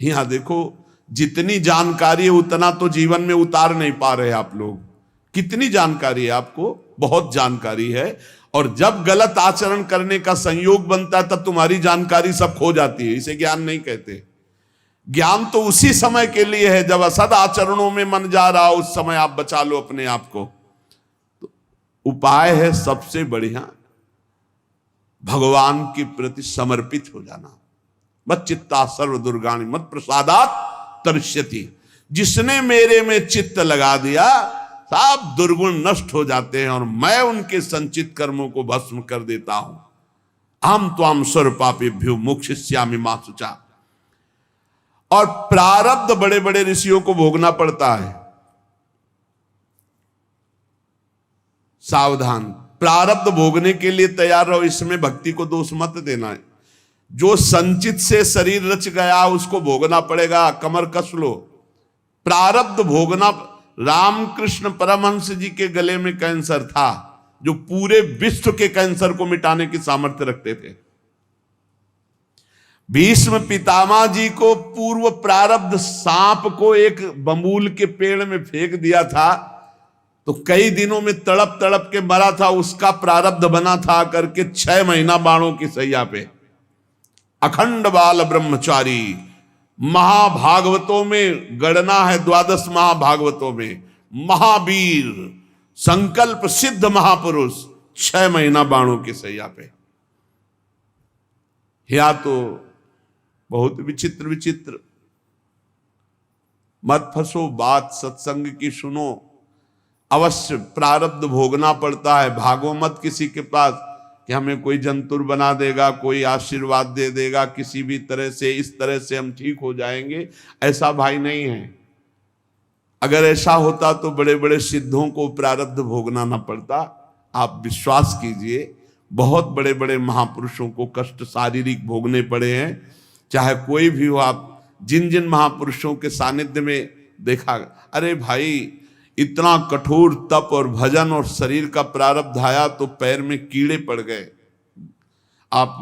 यहां देखो, जितनी जानकारी है उतना तो जीवन में उतार नहीं पा रहे आप लोग। कितनी जानकारी है आपको? बहुत जानकारी है। और जब गलत आचरण करने का संयोग बनता है तब तुम्हारी जानकारी सब खो जाती है। इसे ज्ञान नहीं कहते। ज्ञान तो उसी समय के लिए है जब असद आचरणों में मन जा रहा हो, उस समय आप बचा लो अपने आप को। तो उपाय है सबसे बढ़िया, भगवान के प्रति समर्पित हो जाना। मत चित्ता सर्व दुर्गाणि मत प्रसादात तरिष्यति। जिसने मेरे में चित्त लगा दिया सब दुर्गुण नष्ट हो जाते हैं और मैं उनके संचित कर्मों को भस्म कर देता हूं। हम त्वाम सर्व पापेभ्यो मोक्षयिष्यामि मा शुचा। और प्रारब्ध बड़े बड़े ऋषियों को भोगना पड़ता है। सावधान, प्रारब्ध भोगने के लिए तैयार रहो। इसमें भक्ति को दोष मत देना है। जो संचित से शरीर रच गया उसको भोगना पड़ेगा, कमर कस लो। प्रारब्ध भोगना। रामकृष्ण परमहंस जी के गले में कैंसर था, जो पूरे विश्व के कैंसर को मिटाने की सामर्थ्य रखते थे। भीष्म पितामह जी को पूर्व प्रारब्ध सांप को एक बबूल के पेड़ में फेंक दिया था, तो कई दिनों में तड़प तड़प के मरा था। उसका प्रारब्ध बना था करके 6 महीना बाणों की सैया पे। अखंड बाल ब्रह्मचारी। महाभागवतों में गणना है, 12 महाभागवतों में महावीर संकल्प सिद्ध महापुरुष 6 महीना बाणों की सैया पे। या तो बहुत विचित्र विचित्र। मत फंसो, बात सत्संग की सुनो। अवश्य प्रारब्ध भोगना पड़ता है। भागो मत किसी के पास कि हमें कोई जंतुर बना देगा, कोई आशीर्वाद दे देगा, किसी भी तरह से इस तरह से हम ठीक हो जाएंगे। ऐसा भाई नहीं है। अगर ऐसा होता तो बड़े बड़े सिद्धों को प्रारब्ध भोगना ना पड़ता। आप विश्वास कीजिए, बहुत बड़े बड़े महापुरुषों को कष्ट शारीरिक भोगने पड़े हैं। चाहे कोई भी हो, आप जिन जिन महापुरुषों के सानिध्य में देखा, अरे भाई इतना कठोर तप और भजन और शरीर का प्रारब्ध आया तो पैर में कीड़े पड़ गए। आप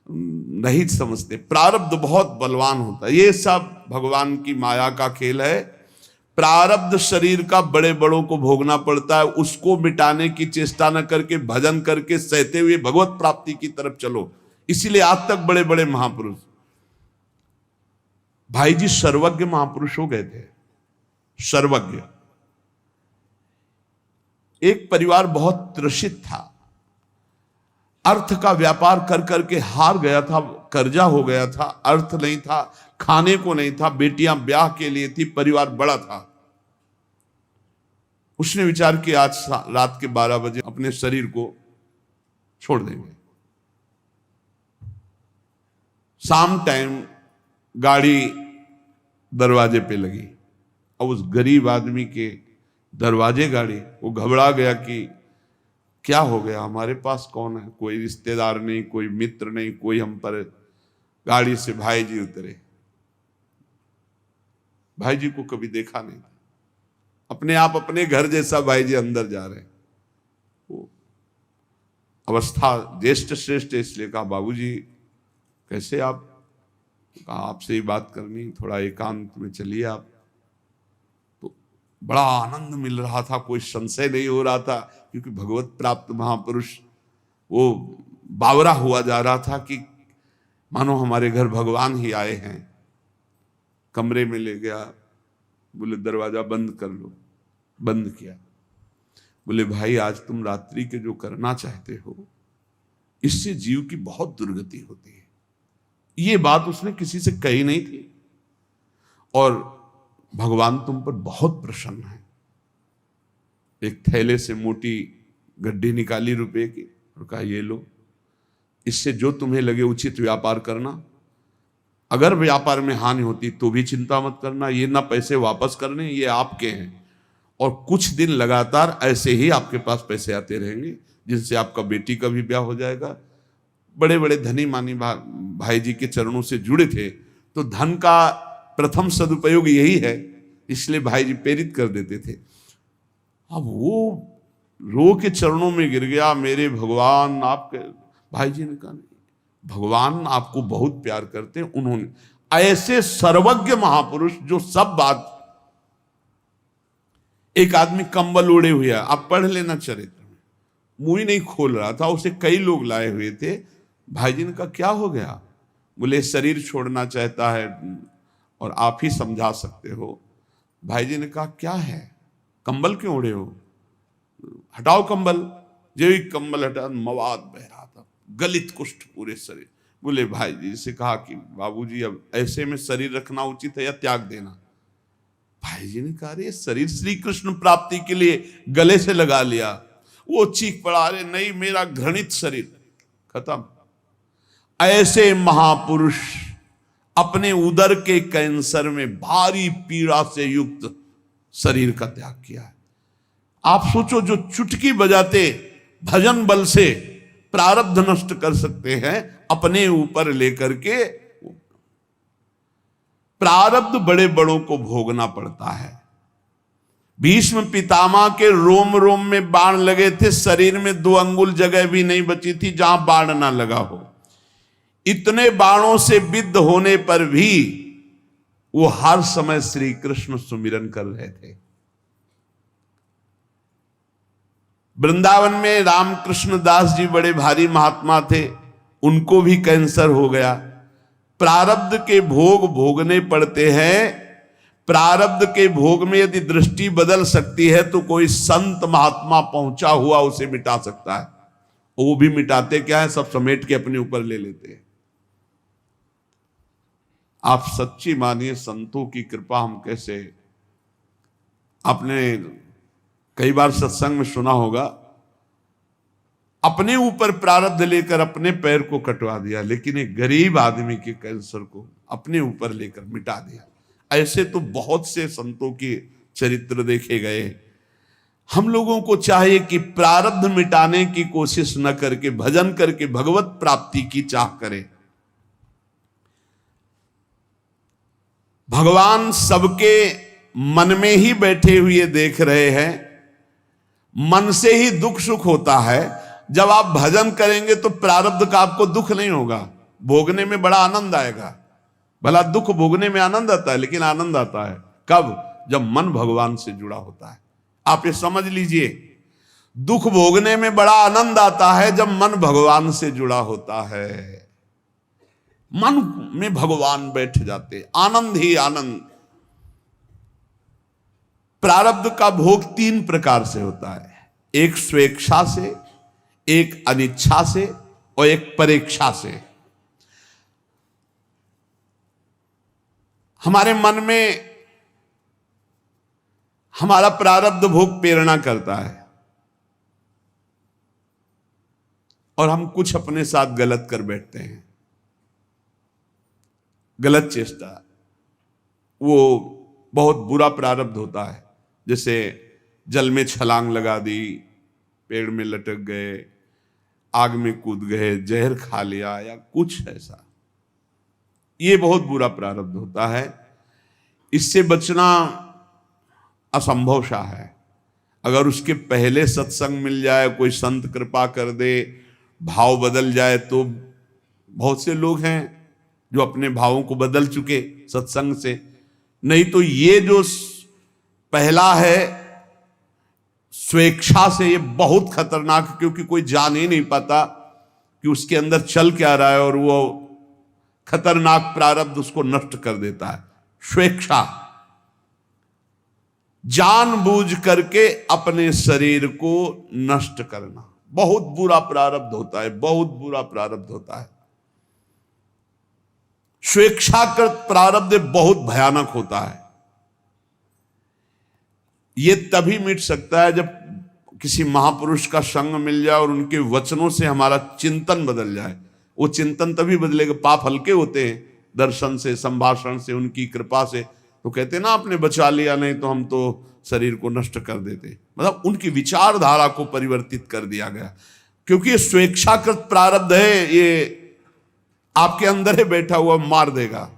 नहीं समझते, प्रारब्ध बहुत बलवान होता है। ये सब भगवान की माया का खेल है। प्रारब्ध शरीर का बड़े बड़ों को भोगना पड़ता है। उसको मिटाने की चेष्टा न करके भजन करके सहते हुए भगवत प्राप्ति की तरफ चलो। इसीलिए आज तक बड़े बड़े महापुरुष, भाई जी सर्वज्ञ महापुरुष हो गए थे। सर्वज्ञ। एक परिवार बहुत त्रसित था, अर्थ का व्यापार कर करके हार गया था, कर्जा हो गया था, अर्थ नहीं था, खाने को नहीं था, बेटियां ब्याह के लिए थी, परिवार बड़ा था। उसने विचार किया आज रात के 12 बजे अपने शरीर को छोड़ देंगे। शाम टाइम गाड़ी दरवाजे पे लगी। अब उस गरीब आदमी के दरवाजे गाड़ी, वो घबरा गया कि क्या हो गया, हमारे पास कौन है, कोई रिश्तेदार नहीं, कोई मित्र नहीं, कोई हम पर। गाड़ी से भाई जी उतरे। भाई जी को कभी देखा नहीं था, अपने आप अपने घर जैसा भाई जी अंदर जा रहे हैं। वो अवस्था ज्येष्ठ श्रेष्ठ, इसलिए कहा बाबूजी कैसे आप? कहा आपसे ही बात करनी, थोड़ा एकांत में चलिए आप। तो बड़ा आनंद मिल रहा था, कोई संशय नहीं हो रहा था, क्योंकि भगवत प्राप्त महापुरुष वो बावरा हुआ जा रहा था कि मानो हमारे घर भगवान ही आए हैं। कमरे में ले गया, बोले दरवाजा बंद कर लो। बंद किया। बोले भाई आज तुम रात्रि के जो करना चाहते हो, इससे जीव की बहुत दुर्गति होती है। ये बात उसने किसी से कही नहीं थी, और भगवान तुम पर बहुत प्रसन्न है। एक थैले से मोटी गड्ढी निकाली रुपए की और कहा ये लो, इससे जो तुम्हें लगे उचित व्यापार करना। अगर व्यापार में हानि होती तो भी चिंता मत करना, ये ना पैसे वापस करने, ये आपके हैं। और कुछ दिन लगातार ऐसे ही आपके पास पैसे आते रहेंगे, जिनसे आपका बेटी का भी ब्याह हो जाएगा। बड़े बड़े धनी मानी भाई जी के चरणों से जुड़े थे, तो धन का प्रथम सदुपयोग यही है, इसलिए भाई जी प्रेरित कर देते थे। अब वो रो के चरणों में गिर गया, मेरे भगवान आपके। भाई जी ने कहा नहीं, भगवान आपको बहुत प्यार करते हैं। उन्होंने ऐसे सर्वज्ञ महापुरुष जो सब बात, एक आदमी कंबल ओढ़े हुए है, आप पढ़ लेना चरित्र में, मुंह ही नहीं खोल रहा था, उसे कई लोग लाए हुए थे। भाई जी ने कहा क्या हो गया? बोले शरीर छोड़ना चाहता है और आप ही समझा सकते हो। भाई जी ने कहा क्या है, कंबल क्यों ओढ़े हो, हटाओ कंबल। जो ही कंबल हटा मवाद बह रहा था, गलित कुष्ठ पूरे शरीर। बोले भाई जी से कहा कि बाबूजी अब ऐसे में शरीर रखना उचित है या त्याग देना? भाई जी ने कहा अरे शरीर श्री कृष्ण प्राप्ति के लिए गले से लगा लिया। वो चीख पड़ा, अरे नहीं मेरा घृणित शरीर, खत्म। ऐसे महापुरुष अपने उदर के कैंसर में भारी पीड़ा से युक्त शरीर का त्याग किया है। आप सोचो, जो चुटकी बजाते भजन बल से प्रारब्ध नष्ट कर सकते हैं, अपने ऊपर लेकर के प्रारब्ध बड़े बड़ों को भोगना पड़ता है। भीष्म पितामह के रोम रोम में बाण लगे थे, शरीर में 2 अंगुल जगह भी नहीं बची थी जहां बाण ना लगा हो। इतने बाणों से विद्ध होने पर भी वो हर समय श्री कृष्ण सुमिरन कर रहे थे। वृंदावन में रामकृष्ण दास जी बड़े भारी महात्मा थे, उनको भी कैंसर हो गया। प्रारब्ध के भोग भोगने पड़ते हैं। प्रारब्ध के भोग में यदि दृष्टि बदल सकती है तो कोई संत महात्मा पहुंचा हुआ उसे मिटा सकता है। वो भी मिटाते क्या है, सब समेट के अपने ऊपर ले लेते हैं। आप सच्ची मानिए, संतों की कृपा हम कैसे, आपने कई बार सत्संग में सुना होगा, अपने ऊपर प्रारब्ध लेकर अपने पैर को कटवा दिया, लेकिन एक गरीब आदमी के कैंसर को अपने ऊपर लेकर मिटा दिया। ऐसे तो बहुत से संतों के चरित्र देखे गए। हम लोगों को चाहिए कि प्रारब्ध मिटाने की कोशिश न करके भजन करके भगवत प्राप्ति की चाह करें। भगवान सबके मन में ही बैठे हुए देख रहे हैं। मन से ही दुख सुख होता है। जब आप भजन करेंगे तो प्रारब्ध का आपको दुख नहीं होगा, भोगने में बड़ा आनंद आएगा। भला दुख भोगने में आनंद आता है, लेकिन आनंद आता है कब? जब मन भगवान से जुड़ा होता है। आप ये समझ लीजिए, दुख भोगने में बड़ा आनंद आता है जब मन भगवान से जुड़ा होता है। मन में भगवान बैठ जाते, आनंद ही आनंद। प्रारब्ध का भोग 3 प्रकार से होता है, एक स्वेच्छा से, एक अनिच्छा से और एक परेच्छा से। हमारे मन में हमारा प्रारब्ध भोग प्रेरणा करता है और हम कुछ अपने साथ गलत कर बैठते हैं, गलत चेष्टा, वो बहुत बुरा प्रारब्ध होता है। जैसे जल में छलांग लगा दी, पेड़ में लटक गए, आग में कूद गए, जहर खा लिया या कुछ ऐसा, ये बहुत बुरा प्रारब्ध होता है। इससे बचना असंभव सा है। अगर उसके पहले सत्संग मिल जाए, कोई संत कृपा कर दे, भाव बदल जाए, तो बहुत से लोग हैं जो अपने भावों को बदल चुके सत्संग से। नहीं तो ये जो पहला है स्वेच्छा से, ये बहुत खतरनाक, क्योंकि कोई जान ही नहीं पाता कि उसके अंदर चल क्या रहा है और वो खतरनाक प्रारब्ध उसको नष्ट कर देता है। स्वेच्छा, जानबूझ करके अपने शरीर को नष्ट करना, बहुत बुरा प्रारब्ध होता है, बहुत बुरा प्रारब्ध होता है। स्वेच्छाकृत प्रारब्ध बहुत भयानक होता है। यह तभी मिट सकता है जब किसी महापुरुष का संग मिल जाए और उनके वचनों से हमारा चिंतन बदल जाए। वो चिंतन तभी बदलेगा, पाप हल्के होते हैं दर्शन से, संभाषण से, उनकी कृपा से। तो कहते ना, आपने बचा लिया, नहीं तो हम तो शरीर को नष्ट कर देते। मतलब उनकी विचारधारा को परिवर्तित कर दिया गया, क्योंकि ये स्वेच्छाकृत प्रारब्ध है, ये आपके अंदर है बैठा हुआ, मार देगा।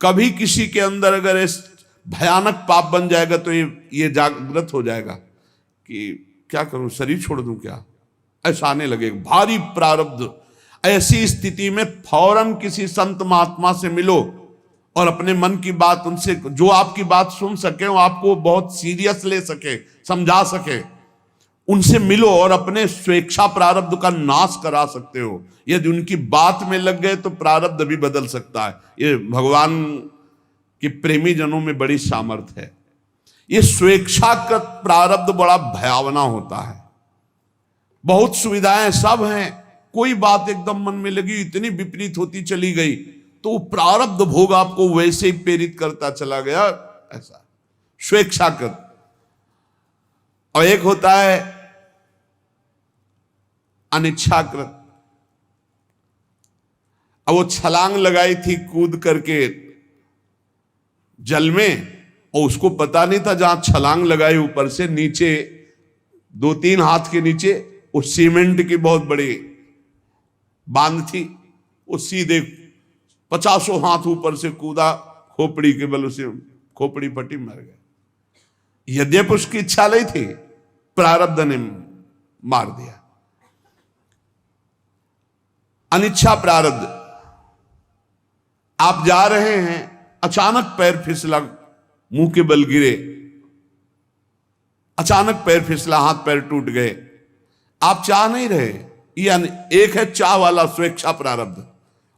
कभी किसी के अंदर अगर इस भयानक पाप बन जाएगा तो ये जागृत हो जाएगा कि क्या करूं, शरीर छोड़ दूं क्या, ऐसा आने लगेगा। भारी प्रारब्ध ऐसी स्थिति में फौरन किसी संत महात्मा से मिलो और अपने मन की बात उनसे, जो आपकी बात सुन सके, वो आपको बहुत सीरियस ले सके, समझा सके, उनसे मिलो और अपने स्वेच्छा प्रारब्ध का नाश करा सकते हो। यदि उनकी बात में लग गए तो प्रारब्ध भी बदल सकता है। ये भगवान के प्रेमी जनों में बड़ी सामर्थ्य है। ये स्वेच्छाकृत प्रारब्ध बड़ा भयावना होता है। बहुत सुविधाएं सब हैं, कोई बात एकदम मन में लगी, इतनी विपरीत होती चली गई तो प्रारब्ध भोग आपको वैसे ही प्रेरित करता चला गया। ऐसा स्वेच्छाकृत। और एक होता है अनिच्छाकृत। अब वो छलांग लगाई थी कूद करके जल में, और उसको पता नहीं था जहां छलांग लगाई ऊपर से नीचे 2-3 हाथ के नीचे वो सीमेंट की बहुत बड़ी बांध थी, वो सीधे 50 हाथ ऊपर से कूदा, खोपड़ी के बल से खोपड़ी फटी, मर गए। यद्यपि उसकी इच्छा नहीं थी, प्रारब्ध ने मार दिया। अनिच्छा प्रारब्ध। आप जा रहे हैं, अचानक पैर फिसला, मुंह के बल गिरे, अचानक पैर फिसला, हाथ पैर टूट गए, आप चाह नहीं रहे। ये एक है चाह वाला स्वेच्छा प्रारब्ध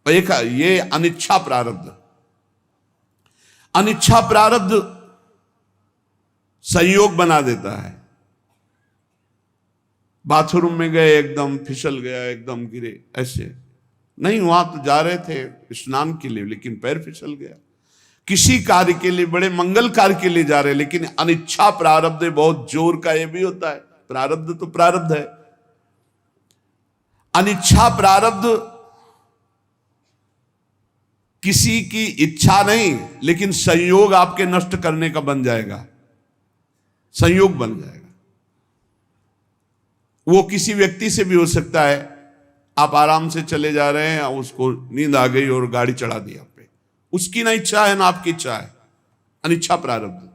और एक है ये अनिच्छा प्रारब्ध। अनिच्छा प्रारब्ध संयोग बना देता है। बाथरूम में गए, एकदम फिसल गया, एकदम गिरे, ऐसे नहीं, वहां तो जा रहे थे स्नान के लिए लेकिन पैर फिसल गया। किसी कार्य के लिए, बड़े मंगल कार्य के लिए जा रहे, लेकिन अनिच्छा प्रारब्ध बहुत जोर का ये भी होता है। प्रारब्ध तो प्रारब्ध है। अनिच्छा प्रारब्ध किसी की इच्छा नहीं, लेकिन संयोग आपके नष्ट करने का बन जाएगा, संयोग बन जाएगा। वो किसी व्यक्ति से भी हो सकता है। आप आराम से चले जा रहे हैं, उसको नींद आ गई और गाड़ी चढ़ा दी आप पे, उसकी ना इच्छा है ना आपकी इच्छा है, अनिच्छा प्रारब्ध।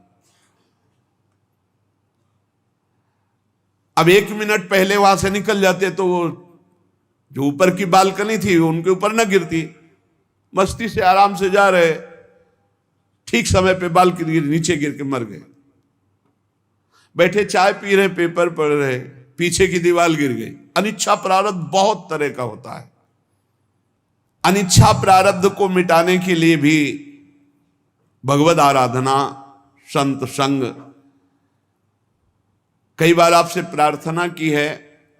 अब 1 मिनट पहले वहां से निकल जाते तो वो जो ऊपर की बालकनी थी उनके ऊपर ना गिरती, मस्ती से आराम से जा रहे, ठीक समय पे बालकनी नीचे गिर के मर गए। बैठे चाय पी रहे, पेपर पढ़ रहे, पीछे की दीवार गिर गई। अनिच्छा प्रारब्ध बहुत तरह का होता है। अनिच्छा प्रारब्ध को मिटाने के लिए भी भगवद आराधना, संत संग। कई बार आपसे प्रार्थना की है,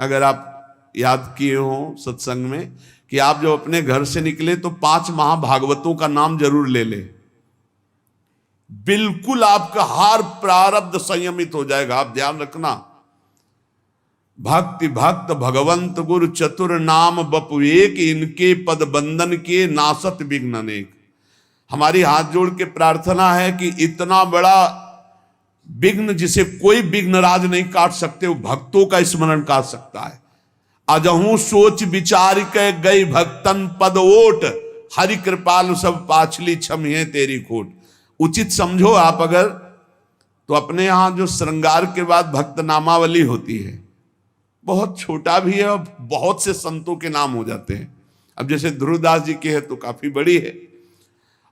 अगर आप याद किए हो सत्संग में, कि आप जब अपने घर से निकले तो 5 महाभागवतों का नाम जरूर ले ले। बिल्कुल आपका हर प्रारब्ध संयमित हो जाएगा। आप ध्यान रखना। भक्ति भक्त भगवंत गुरु चतुर नाम बपु एक, इनके पद बंधन के नासत विघ्न अनेक। हमारी हाथ जोड़ के प्रार्थना है कि इतना बड़ा विघ्न जिसे कोई विघ्नराज नहीं काट सकते, वो भक्तों का स्मरण काट सकता है। अजहू सोच विचार के गई भक्तन पद ओट, हरि कृपाल सब पाछली क्षम है तेरी खोट। उचित समझो आप अगर, तो अपने यहां जो श्रृंगार के बाद भक्त नामावली होती है, बहुत छोटा भी है और बहुत से संतों के नाम हो जाते हैं। अब जैसे ध्रुवदास जी के है तो काफी बड़ी है।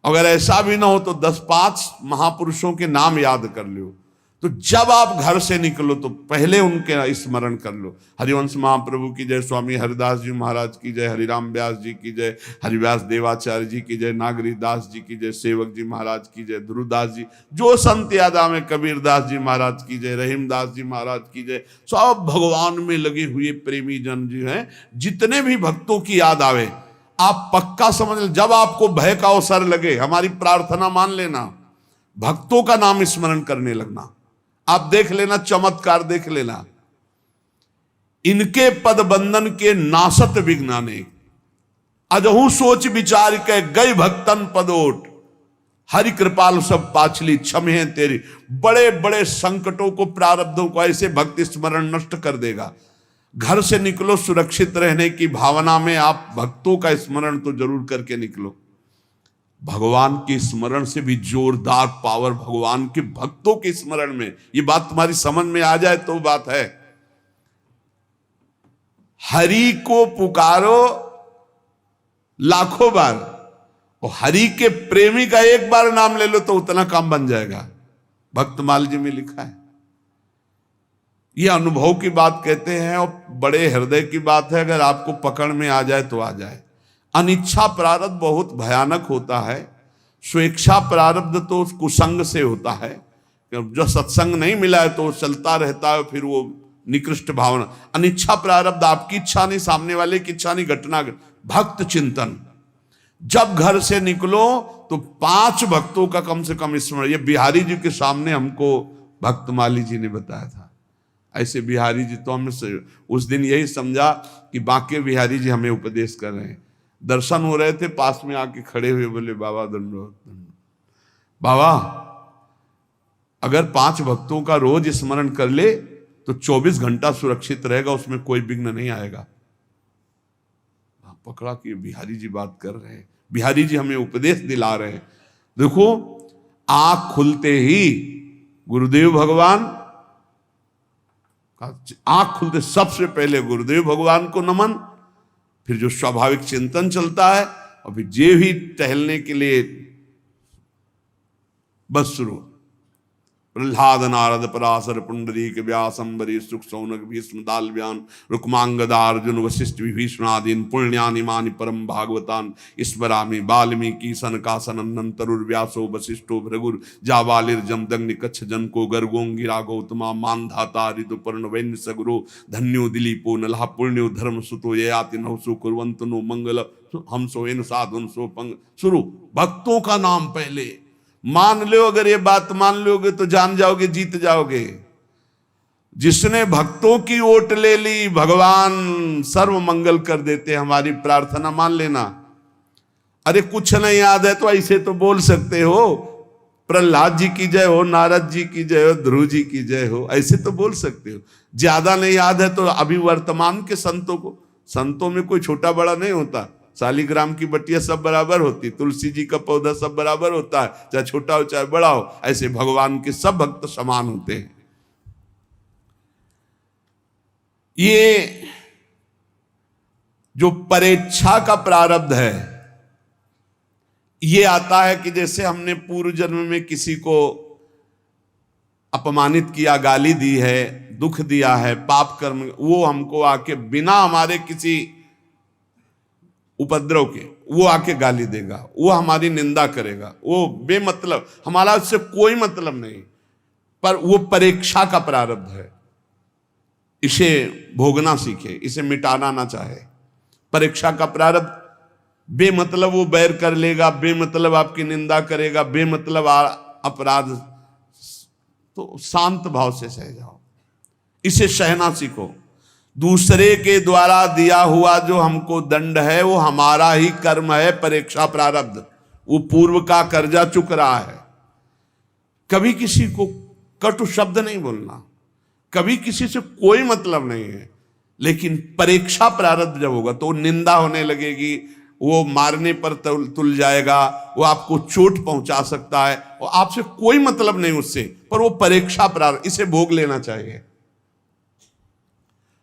अगर ऐसा भी ना हो तो 10-5 महापुरुषों के नाम याद कर लो। तो जब आप घर से निकलो तो पहले उनके स्मरण कर लो। हरिवंश महाप्रभु की जय, स्वामी हरिदास जी महाराज की जय, हरिराम व्यास जी की जय, हरिव्यास देवाचार्य जी की जय, नागरी दास जी की जय, सेवक जी महाराज की जय, ध्रुवदास जी, जो संत याद आवे, कबीरदास जी महाराज की जय, रहीमदास जी महाराज की जय। सब भगवान में लगे हुए प्रेमी जन जी हैं, जितने भी भक्तों की याद आवे आप पक्का समझ लें। जब आपको भय का अवसर लगे, हमारी प्रार्थना मान लेना, भक्तों का नाम स्मरण करने लगना। आप देख लेना, चमत्कार देख लेना। इनके पद बंधन के नासत विघ्नाने, अजहू सोच विचार के गई भक्तन पदोट, हरि कृपाल सब पाछली क्षम है तेरी। बड़े बड़े संकटों को, प्रारब्धों को ऐसे भक्ति स्मरण नष्ट कर देगा। घर से निकलो सुरक्षित रहने की भावना में, आप भक्तों का स्मरण तो जरूर करके निकलो। भगवान के स्मरण से भी जोरदार पावर भगवान के भक्तों के स्मरण में। ये बात तुम्हारी समझ में आ जाए तो बात है। हरि को पुकारो लाखों बार। और हरि के प्रेमी का एक बार नाम ले लो तो उतना काम बन जाएगा। भक्तमाल जी में लिखा है। ये अनुभव की बात कहते हैं और बड़े हृदय की बात है। अगर आपको पकड़ में आ जाए तो आ जाए। अनिच्छा प्रारब्ध बहुत भयानक होता है। स्वेच्छा प्रारब्ध तो कुसंग से होता है। जो सत्संग नहीं मिला है तो चलता रहता है, फिर वो निकृष्ट भावना। अनिच्छा प्रारब्ध आपकी इच्छा नहीं, सामने वाले की इच्छा नहीं, घटना। भक्त चिंतन, जब घर से निकलो तो 5 भक्तों का कम से कम स्मरण। ये बिहारी जी के सामने हमको भक्तमाली जी ने बताया था। ऐसे बिहारी जी तो हमने उस दिन यही समझा कि बांके बिहारी जी हमें उपदेश कर रहे हैं। दर्शन हो रहे थे, पास में आके खड़े हुए बोले, बाबा दंडोत। बाबा अगर 5 भक्तों का रोज स्मरण कर ले तो 24 घंटा सुरक्षित रहेगा, उसमें कोई विघ्न नहीं आएगा। पकड़ा कि बिहारी जी बात कर रहे हैं, बिहारी जी हमें उपदेश दिला रहे हैं। देखो, आंख खुलते ही गुरुदेव भगवान, आंख खुलते सबसे पहले गुरुदेव भगवान को नमन, फिर जो स्वाभाविक चिंतन चलता है, और फिर जे भी टहलने के लिए बस शुरू। प्रहलाद नारद पराशर पुंडरीक व्यास अम्बरी सुख सौनक भीष्म दाल्व्यान रुक्मांगदा अर्जुन वशिष्ठ विभीषणादीन पुण्यानि मानि परम भागवतान स्मरामि वाल्मीकि सनकासनंदन तरुर्व्यासो वशिष्ठो भृगुर जाबालिर जमदग्नि कच्छ जनको गर्गोंगिरा गौतमा मानधाता ऋतुपर्ण वैन्य सगुरो धन्यो दिलीपो नलहा पुण्यो धर्म सुतो ययाति नवसु कुर्वन्तु नो मंगल हमसो इन साधुन सो पंग। शुरू भक्तों का नाम पहले। मान लो, अगर ये बात मान लोगे तो जान जाओगे, जीत जाओगे। जिसने भक्तों की ओट ले ली, भगवान सर्व मंगल कर देते। हमारी प्रार्थना मान लेना। अरे कुछ नहीं याद है तो ऐसे तो बोल सकते हो, प्रहलाद जी की जय हो, नारद जी की जय हो, ध्रुव जी की जय हो, ऐसे तो बोल सकते हो। ज्यादा नहीं याद है तो अभी वर्तमान के संतों को, संतों में कोई छोटा बड़ा नहीं होता। शालिग्राम की बटिया सब बराबर होती, तुलसी जी का पौधा सब बराबर होता है, चाहे छोटा हो चाहे बड़ा हो। ऐसे भगवान के सब भक्त समान होते हैं। ये जो परेच्छा का प्रारब्ध है, ये आता है कि जैसे हमने पूर्व जन्म में किसी को अपमानित किया, गाली दी है, दुख दिया है, पाप कर्म, वो हमको आके बिना हमारे किसी उपद्रव के वो आके गाली देगा, वो हमारी निंदा करेगा, वो बेमतलब, हमारा उससे कोई मतलब नहीं, पर वो परीक्षा का प्रारब्ध है। इसे भोगना सीखे, इसे मिटाना ना चाहे। परीक्षा का प्रारब्ध, बेमतलब वो बैर कर लेगा, बेमतलब आपकी निंदा करेगा, बेमतलब अपराध, तो शांत भाव से सह जाओ, इसे सहना सीखो। दूसरे के द्वारा दिया हुआ जो हमको दंड है वो हमारा ही कर्म है, परीक्षा प्रारब्ध। वो पूर्व का कर्जा चुक रहा है। कभी किसी को कटु शब्द नहीं बोलना, कभी किसी से कोई मतलब नहीं है, लेकिन परीक्षा प्रारब्ध जब होगा तो निंदा होने लगेगी, वो मारने पर तुल जाएगा, वो आपको चोट पहुंचा सकता है, और आपसे कोई मतलब नहीं उससे, पर वो परीक्षा प्रारब्ध, इसे भोग लेना चाहिए।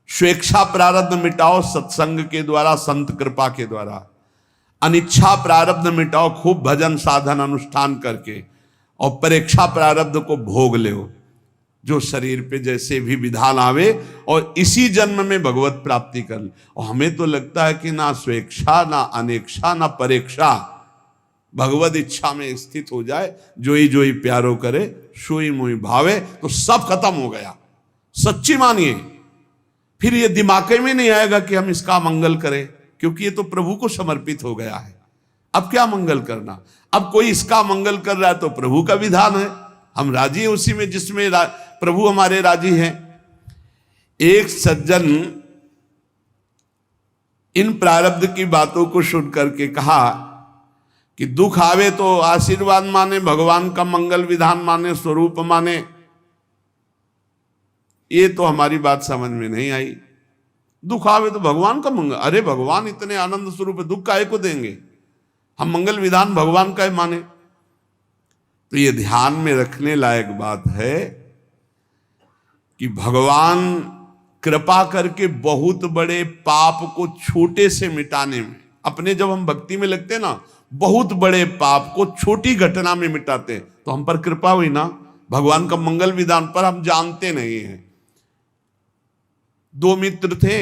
स्वेच्छा प्रारब्ध मिटाओ सत्संग के द्वारा, संत कृपा के द्वारा। अनिच्छा प्रारब्ध मिटाओ खूब भजन साधन अनुष्ठान करके, और परीक्षा प्रारब्ध को भोग लो, जो शरीर पे जैसे भी विधान आवे, और इसी जन्म में भगवत प्राप्ति कर ले। और हमें तो लगता है कि ना स्वेच्छा, ना अनेक्षा, ना परीक्षा, भगवत इच्छा में स्थित हो जाए, जोई प्यारो करे सोई मोई भावे, तो सब खत्म हो गया। सच्ची मानिए, फिर ये दिमाग में नहीं आएगा कि हम इसका मंगल करें, क्योंकि ये तो प्रभु को समर्पित हो गया है। अब क्या मंगल करना? अब कोई इसका मंगल कर रहा है तो प्रभु का विधान है, हम राजी हैं उसी में जिसमें प्रभु हमारे राजी हैं। एक सज्जन इन प्रारब्ध की बातों को सुन करके कहा कि दुख आवे तो आशीर्वाद माने, भगवान का मंगल विधान माने, स्वरूप माने। ये तो हमारी बात समझ में नहीं आई। दुख आवे तो भगवान का मंगल, अरे भगवान इतने आनंद स्वरूप है, दुख काहे को देंगे? हम मंगल विधान भगवान का ही माने। तो ये ध्यान में रखने लायक बात है कि भगवान कृपा करके बहुत बड़े पाप को छोटे से मिटाने में अपने जब हम भक्ति में लगते हैं ना, बहुत बड़े पाप को छोटी घटना में मिटाते हैं, तो हम पर कृपा हुई ना, भगवान का मंगल विधान पर हम जानते नहीं हैं। दो मित्र थे,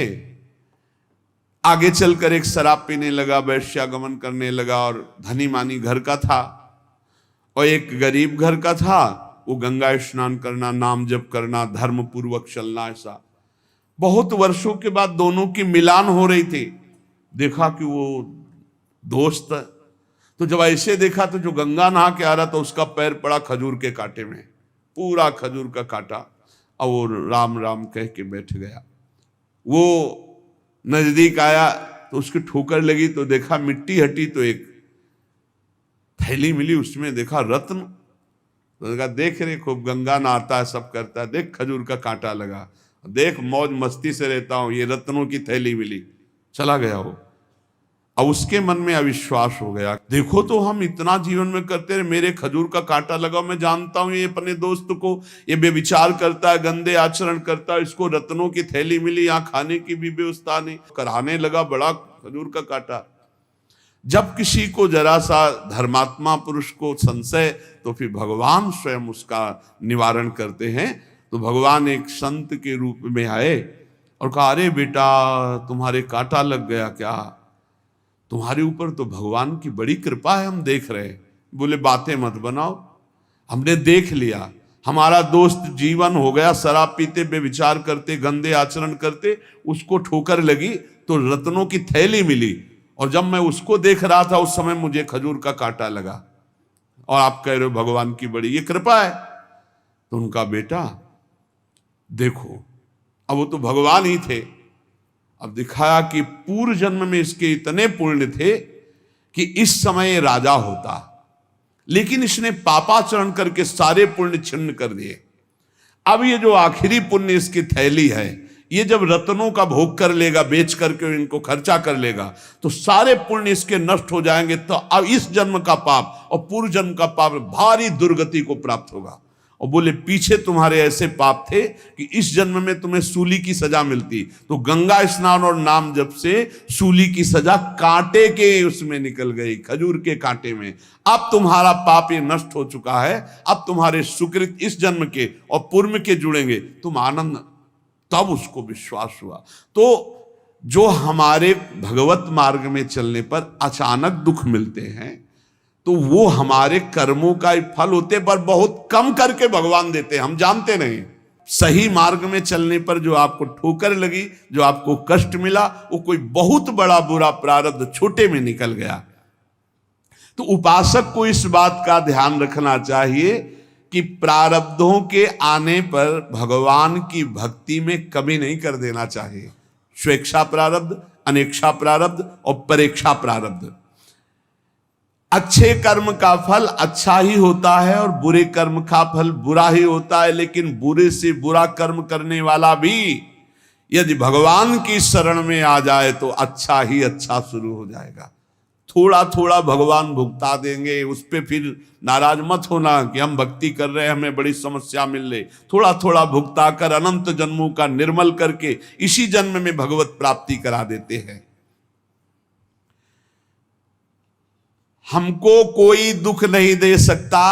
आगे चलकर एक शराब पीने लगा, वैश्यागमन करने लगा और धनी मानी घर का था, और एक गरीब घर का था। वो गंगा स्नान करना, नाम जप करना, धर्म पूर्वक चलना, ऐसा बहुत वर्षों के बाद दोनों की मिलान हो रही थी। देखा कि वो दोस्त, तो जब ऐसे देखा तो जो गंगा नहा के आ रहा था उसका पैर पड़ा खजूर के कांटे में, पूरा खजूर का कांटा, और वो राम राम कह के बैठ गया। वो नजदीक आया तो उसकी ठोकर लगी, तो देखा मिट्टी हटी, तो एक थैली मिली, उसमें देखा रत्न। तो देखा, देख रहे खूब गंगा नहाता है, सब करता है, देख खजूर का कांटा लगा, देख मौज मस्ती से रहता हूं, ये रत्नों की थैली मिली। चला गया वो। अब उसके मन में अविश्वास हो गया, देखो तो हम इतना जीवन में करते रहे, मेरे खजूर का कांटा लगा, मैं जानता हूं ये अपने दोस्त को, ये बेविचार करता है, गंदे आचरण करता है, इसको रत्नों की थैली मिली, यहाँ खाने की भी व्यवस्था नहीं, कराने लगा बड़ा खजूर का कांटा। जब किसी को जरा सा धर्मात्मा पुरुष को संशय, तो फिर भगवान स्वयं उसका निवारण करते हैं। तो भगवान एक संत के रूप में आए और कहा, अरे बेटा तुम्हारे कांटा लग गया क्या? तुम्हारे ऊपर तो भगवान की बड़ी कृपा है, हम देख रहे हैं। बोले बातें मत बनाओ, हमने देख लिया, हमारा दोस्त जीवन हो गया शराब पीते, बेविचार करते, गंदे आचरण करते, उसको ठोकर लगी तो रत्नों की थैली मिली, और जब मैं उसको देख रहा था उस समय मुझे खजूर का कांटा लगा, और आप कह रहे हो भगवान की बड़ी ये कृपा है। तो उनका बेटा देखो, अब वो तो भगवान ही थे, अब दिखाया कि पूर्व जन्म में इसके इतने पुण्य थे कि इस समय राजा होता, लेकिन इसने पापाचरण करके सारे पुण्य छिन्न कर दिए। अब ये जो आखिरी पुण्य इसकी थैली है, ये जब रत्नों का भोग कर लेगा, बेच करके इनको खर्चा कर लेगा, तो सारे पुण्य इसके नष्ट हो जाएंगे। तो अब इस जन्म का पाप और पूर्व जन्म का पाप भारी दुर्गति को प्राप्त होगा। और बोले पीछे तुम्हारे ऐसे पाप थे कि इस जन्म में तुम्हें सूली की सजा मिलती, तो गंगा स्नान और नाम जप से सूली की सजा कांटे के उसमें निकल गई, खजूर के कांटे में। अब तुम्हारा पाप ये नष्ट हो चुका है, अब तुम्हारे सुकृत इस जन्म के और पूर्व के जुड़ेंगे, तुम आनंद। तब उसको विश्वास हुआ। तो जो हमारे भगवत मार्ग में चलने पर अचानक दुख मिलते हैं, तो वो हमारे कर्मों का फल होते, पर बहुत कम करके भगवान देते हैं, हम जानते नहीं। सही मार्ग में चलने पर जो आपको ठोकर लगी, जो आपको कष्ट मिला, वो कोई बहुत बड़ा बुरा प्रारब्ध छोटे में निकल गया। तो उपासक को इस बात का ध्यान रखना चाहिए कि प्रारब्धों के आने पर भगवान की भक्ति में कमी नहीं कर देना चाहिए। स्वेच्छा प्रारब्ध, अनेक्षा प्रारब्ध और परेक्षा प्रारब्ध। अच्छे कर्म का फल अच्छा ही होता है और बुरे कर्म का फल बुरा ही होता है, लेकिन बुरे से बुरा कर्म करने वाला भी यदि भगवान की शरण में आ जाए तो अच्छा ही अच्छा शुरू हो जाएगा। थोड़ा थोड़ा भगवान भुगता देंगे, उस पर फिर नाराज मत होना कि हम भक्ति कर रहे हैं हमें बड़ी समस्या मिल रही। थोड़ा थोड़ा भुगता कर अनंत जन्मों का निर्मल करके इसी जन्म में भगवत प्राप्ति करा देते हैं। हमको कोई दुख नहीं दे सकता,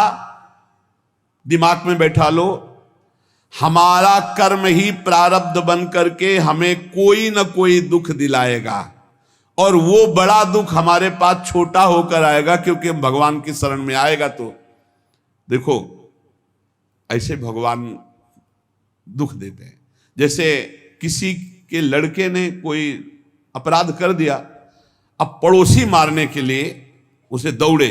दिमाग में बैठा लो। हमारा कर्म ही प्रारब्ध बन करके हमें कोई ना कोई दुख दिलाएगा, और वो बड़ा दुख हमारे पास छोटा होकर आएगा, क्योंकि हम भगवान की शरण में आएगा। तो देखो ऐसे भगवान दुख देते हैं। जैसे किसी के लड़के ने कोई अपराध कर दिया, अब पड़ोसी मारने के लिए उसे दौड़े,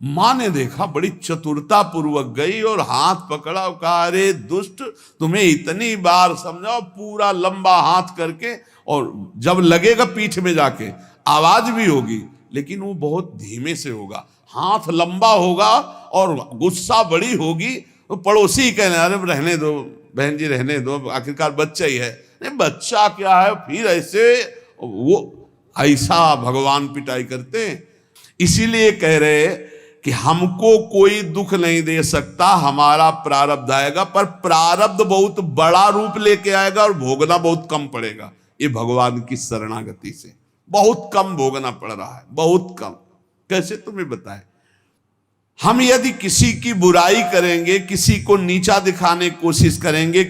मां ने देखा, बड़ी चतुरता पूर्वक गई और हाथ पकड़ा और कहा, अरे दुष्ट, तुम्हें इतनी बार समझाओ, पूरा लंबा हाथ करके, और जब लगेगा पीठ में जाके आवाज भी होगी, लेकिन वो बहुत धीमे से होगा, हाथ लंबा होगा और गुस्सा बड़ी होगी। तो पड़ोसी कहने, अरे रहने दो बहन जी, रहने दो, आखिरकार बच्चा ही है। नहीं बच्चा क्या है, फिर ऐसे वो ऐसा भगवान पिटाई करते हैं। इसीलिए कह रहे कि हमको कोई दुख नहीं दे सकता, हमारा प्रारब्ध आएगा, पर प्रारब्ध बहुत बड़ा रूप लेके आएगा और भोगना बहुत कम पड़ेगा, ये भगवान की शरणागति से। बहुत कम भोगना पड़ रहा है, बहुत कम। कैसे तुम्हें बताएं? हम यदि किसी की बुराई करेंगे, किसी को नीचा दिखाने की कोशिश करेंगे,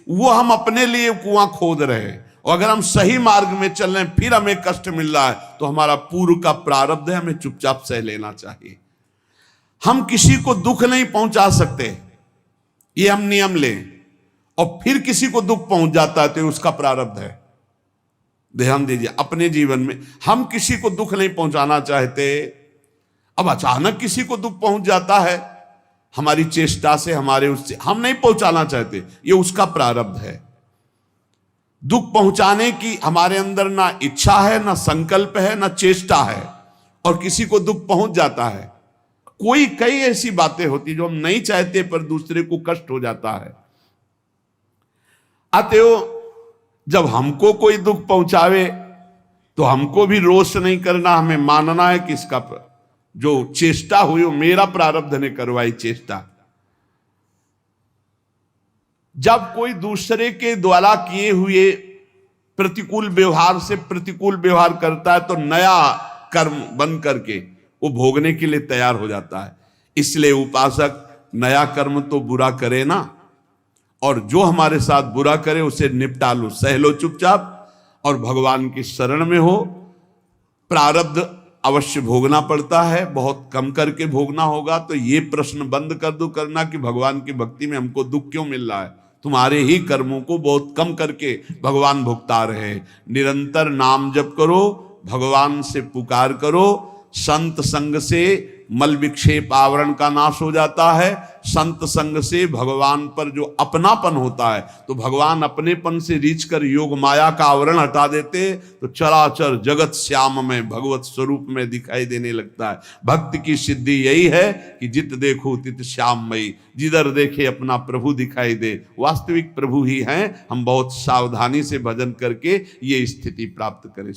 वो हम अपने लिए कुआं खोद रहे हैं। और अगर हम सही मार्ग में चल रहे हैं फिर हमें कष्ट मिल रहा है तो हमारा पूर्व का प्रारब्ध है, हमें चुपचाप सह लेना चाहिए। हम किसी को दुख नहीं पहुंचा सकते, ये हम नियम लें, और फिर किसी को दुख पहुंच जाता है तो उसका प्रारब्ध है। ध्यान दीजिए, अपने जीवन में हम किसी को दुख नहीं पहुंचाना चाहते, अब अचानक किसी को दुख पहुंच जाता है हमारी चेष्टा से, हमारे उससे हम नहीं पहुंचाना चाहते, ये उसका प्रारब्ध है। दुख पहुंचाने की हमारे अंदर ना इच्छा है, ना संकल्प है, ना चेष्टा है, और किसी को दुख पहुंच जाता है। कई ऐसी बातें होती जो हम नहीं चाहते पर दूसरे को कष्ट हो जाता है। अतएव जब हमको कोई दुख पहुंचावे तो हमको भी रोष नहीं करना, हमें मानना है कि इसका जो चेष्टा हुई वो मेरा प्रारब्ध ने करवाई चेष्टा। जब कोई दूसरे के द्वारा किए हुए प्रतिकूल व्यवहार से प्रतिकूल व्यवहार करता है तो नया कर्म बन करके वो भोगने के लिए तैयार हो जाता है। इसलिए उपासक नया कर्म तो बुरा करे ना, और जो हमारे साथ बुरा करे उसे निपटा लो, सह लो चुपचाप, और भगवान की शरण में हो। प्रारब्ध अवश्य भोगना पड़ता है, बहुत कम करके भोगना होगा। तो ये प्रश्न बंद कर दो करना कि भगवान की भक्ति में हमको दुख क्यों मिल रहा है। तुम्हारे ही कर्मों को बहुत कम करके भगवान भुगता रहे। निरंतर नाम जप करो, भगवान से पुकार करो। संत संग से मल विक्षेप आवरण का नाश हो जाता है। संत संग से भगवान पर जो अपनापन होता है, तो भगवान अपनेपन से रीछ कर योग माया का आवरण हटा देते, तो चराचर जगत श्याम में भगवत स्वरूप में दिखाई देने लगता है। भक्ति की सिद्धि यही है कि जित देखो तित श्याममयी, जिधर देखे अपना प्रभु दिखाई दे। वास्तविक प्रभु ही हैं। हम बहुत सावधानी से भजन करके ये स्थिति प्राप्त करें।